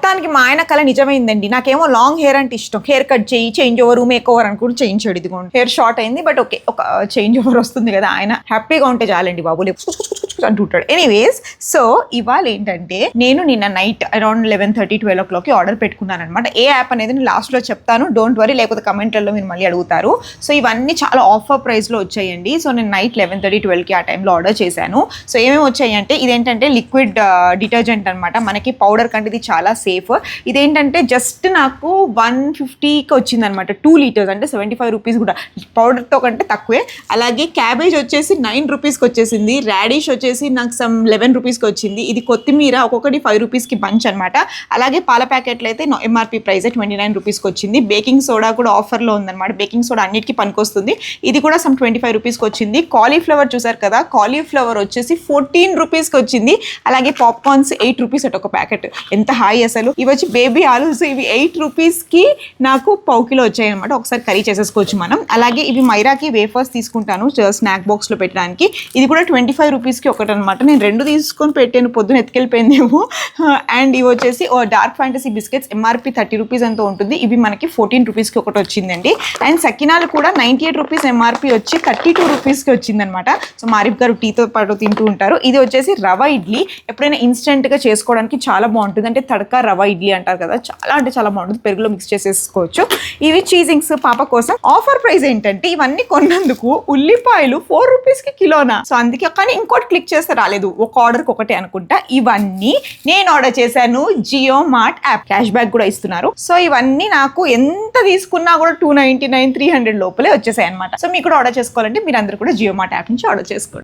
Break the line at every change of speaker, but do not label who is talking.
మొత్తానికి మా ఆయన కళ నిజమైందండి. నాకేమో లాంగ్ హెయిర్ అంటే ఇష్టం. హెయిర్ కట్ చేయి, చేంజ్ ఓవర్, మేక్ ఓవర్ అని కూడా చేయించాడు. ఇదిగోండి హెయిర్ షార్ట్ అయింది, బట్ ఓకే, ఒక చేంజ్ ఓవర్ వస్తుంది కదా. ఆయన హ్యాపీగా ఉంటే చాలండి బాబు, అంటుంటాడు. ఎనీవేస్, సో ఇవాళ ఏంటంటే నేను నిన్న నైట్ అరౌండ్ 11:30-12 o'clock ఆర్డర్ పెట్టుకున్నాను అనమాట. ఏ యాప్ అనేది నేను లాస్ట్లో చెప్తాను, డోంట్ వరీ, లేకపోతే కమెంట్లలో మీరు మళ్ళీ అడుగుతారు. సో ఇవన్నీ చాలా ఆఫర్ ప్రైస్లో వచ్చాయండి. సో నేను నైట్ 11:30-12కి ఆ టైంలో ఆర్డర్ చేశాను. సో ఏమేమి వచ్చాయి అంటే, ఇదేంటంటే లిక్విడ్ డిటర్జెంట్ అనమాట. మనకి పౌడర్ కంటే ఇది చాలా సేఫ్. ఇదేంటంటే జస్ట్ నాకు 150కి వచ్చిందనమాట. 2 liters అంటే 75 rupees కూడా, పౌడర్తో కంటే తక్కువే. అలాగే క్యాబేజ్ వచ్చేసి 9 rupeesకి వచ్చేసింది. రాడిష్ వచ్చేసి నాకు సమ్ 11 rupeesకి వచ్చింది. ఇది కొత్తిమీర ఒక్కొక్కటి 5 rupeesకి బంచ్ అనమాట. అలాగే పాల ప్యాకెట్లు అయితే ఎంఆర్పి ప్రైస్ 29 rupeesకి వచ్చింది. బేకింగ్ సోడా కూడా ఆఫర్లో ఉందన్నమాట. బేకింగ్ సోడా అన్నిటికీ పనికొస్తుంది. ఇది కూడా సమ్ 25 rupeesకి వచ్చింది. కాలీఫ్లవర్ చూసారు కదా, కాలీఫ్లవర్ వచ్చేసి 14 rupeesకి వచ్చింది. అలాగే పాప్కార్న్స్ 8 rupees అట ఒక ప్యాకెట్. ఎంత హాయి అసలు. ఇవి వచ్చి బేబీ ఆలూస్, ఇవి 8 rupeesకి నాకు 1/4 kilo వచ్చాయి అనమాట. ఒకసారి కర్రీ చేసేసుకోవచ్చు మనం. అలాగే ఇవి మైరాకి వేఫర్స్ తీసుకుంటాను స్నాక్ బాక్స్లో పెట్టడానికి. ఇది కూడా 25 rupeesకి ఒకటి అనమాట. నేను 2 తీసుకొని పెట్టాను, పొద్దున ఎత్తుకెళ్ళిపోయిందేమో. అండ్ ఇవి వచ్చేసి dark fantasy biscuits, MRP 30 rupees ఎంతో ఉంటుంది. ఇవి మనకి 14 rupeesకి ఒకటి వచ్చిందండి. అండ్ సకినాలు కూడా 98 rupees ఎంఆర్పి వచ్చి 32 rupeesకి వచ్చిందనమాట. సో మారిఫ్ గారు టీతో పాటు తింటూ ఉంటారు. ఇది వచ్చేసి రవ ఇడ్లీ. ఎప్పుడైనా ఇన్స్టెంట్గా చేసుకోవడానికి చాలా బాగుంటుంది. అంటే తడకా రవ ఇడ్లీ అంటారు కదా, చాలా అంటే చాలా బాగుంటుంది. పెరుగులో మిక్స్ చేసేసుకోవచ్చు. ఇవి చీజింగ్స్ పాప కోసం. ఆఫర్ ప్రైస్ ఏంటంటే, ఇవన్నీ కొన్నందుకు ఉల్లిపాయలు 4 rupeesకి కిలోనా. సో అందుకే, కానీ ఇంకోటి క్లిక్ చేస్తే రాలేదు, ఒక ఆర్డర్కి ఒకటే అనుకుంటా. ఇవన్నీ నేను ఆర్డర్ చేశాను Jio Mart app, cashback కూడా ఇస్తున్నారు. సో ఇవన్నీ నాకు ఎంత తీసుకున్నా కూడా 299, 300 లోపలే వచ్చేసాయి అనమాట. సో మీకు కూడా ఆర్డర్ చేసుకోవాలంటే మీరు అందరూ కూడా జియో మార్ట్ యాప్ నుంచి ఆర్డర్ చేసుకోండి.